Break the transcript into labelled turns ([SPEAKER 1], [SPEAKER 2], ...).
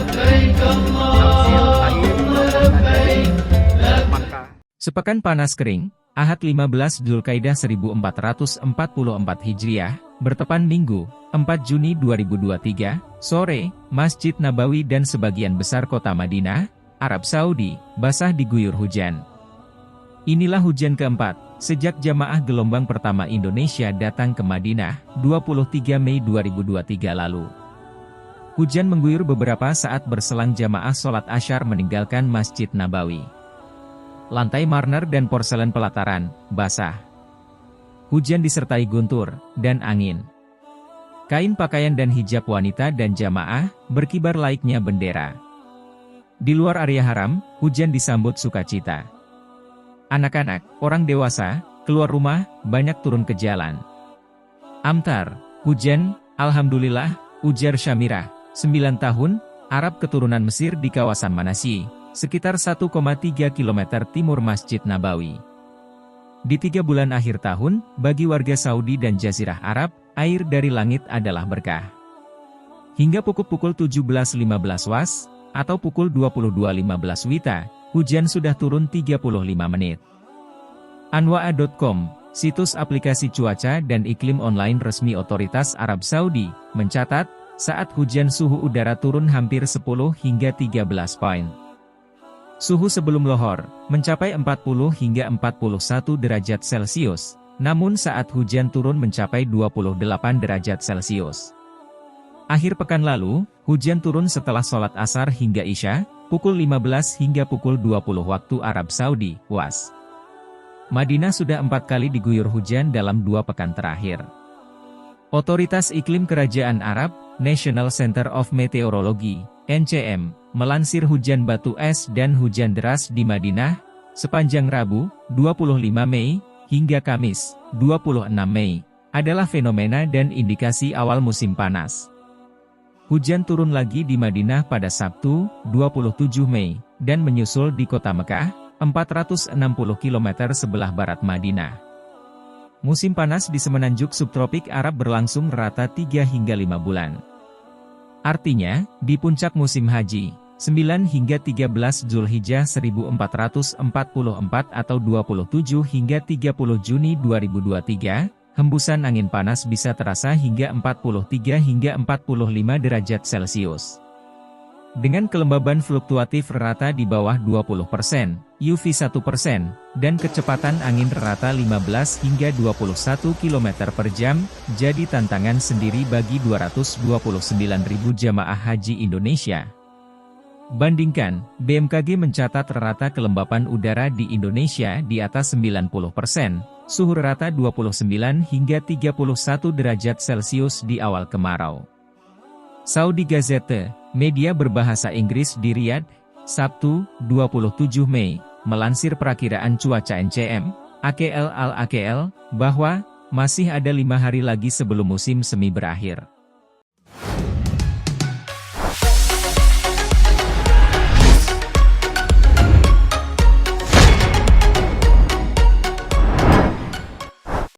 [SPEAKER 1] Tafsir akhir Quran dari Makkah.
[SPEAKER 2] Sepekan panas kering, Ahad 15 Dzulqaidah 1444 Hijriah, bertepan Minggu, 4 Juni 2023, sore, Masjid Nabawi dan sebagian besar kota Madinah, Arab Saudi, basah diguyur hujan. Inilah hujan keempat, sejak jamaah gelombang pertama Indonesia datang ke Madinah, 23 Mei 2023 lalu. Hujan mengguyur beberapa saat berselang jamaah sholat Asyar meninggalkan Masjid Nabawi. Lantai marmer dan porselen pelataran, basah. Hujan disertai guntur, dan angin. Kain pakaian dan hijab wanita dan jamaah, berkibar laiknya bendera. Di luar area haram, hujan disambut sukacita. Anak-anak, orang dewasa, keluar rumah, banyak turun ke jalan. Amtar, hujan, alhamdulillah, ujar Syamirah, 9 tahun, Arab keturunan Mesir di kawasan Manasyi, sekitar 1,3 km timur Masjid Nabawi. Di 3 bulan akhir tahun, bagi warga Saudi dan Jazirah Arab, air dari langit adalah berkah. Hingga pukul 17.15 WAS, atau pukul 22.15 WITA, hujan sudah turun 35 menit. Anwaa.com, situs aplikasi cuaca dan iklim online resmi Otoritas Arab Saudi, mencatat, saat hujan suhu udara turun hampir 10 hingga 13 poin. Suhu sebelum lohor, mencapai 40 hingga 41 derajat Celcius, namun saat hujan turun mencapai 28 derajat Celcius. Akhir pekan lalu, hujan turun setelah sholat asar hingga isya, pukul 15 hingga pukul 20 waktu Arab Saudi, WAS. Madinah sudah 4 kali diguyur hujan dalam 2 pekan terakhir. Otoritas Iklim Kerajaan Arab, National Center of Meteorology, NCM, melansir hujan batu es dan hujan deras di Madinah, sepanjang Rabu, 25 Mei, hingga Kamis, 26 Mei, adalah fenomena dan indikasi awal musim panas. Hujan turun lagi di Madinah pada Sabtu, 27 Mei, dan menyusul di kota Mekah, 460 km sebelah barat Madinah. Musim panas di semenanjuk subtropik Arab berlangsung rata 3 hingga 5 bulan. Artinya, di puncak musim haji, 9 hingga 13 Zulhijjah 1444 atau 27 hingga 30 Juni 2023, hembusan angin panas bisa terasa hingga 43 hingga 45 derajat Celcius. Dengan kelembaban fluktuatif rata di bawah 20%, UV 1%, dan kecepatan angin rata 15 hingga 21 km per jam, jadi tantangan sendiri bagi 229.000 jamaah haji Indonesia. Bandingkan, BMKG mencatat rata kelembapan udara di Indonesia di atas 90%, suhu rata 29 hingga 31 derajat Celcius di awal kemarau. Saudi Gazette, media berbahasa Inggris di Riyadh, Sabtu, 27 Mei, melansir perakiraan cuaca NCM, AKL Al-AKL, bahwa, masih ada 5 hari lagi sebelum musim semi berakhir.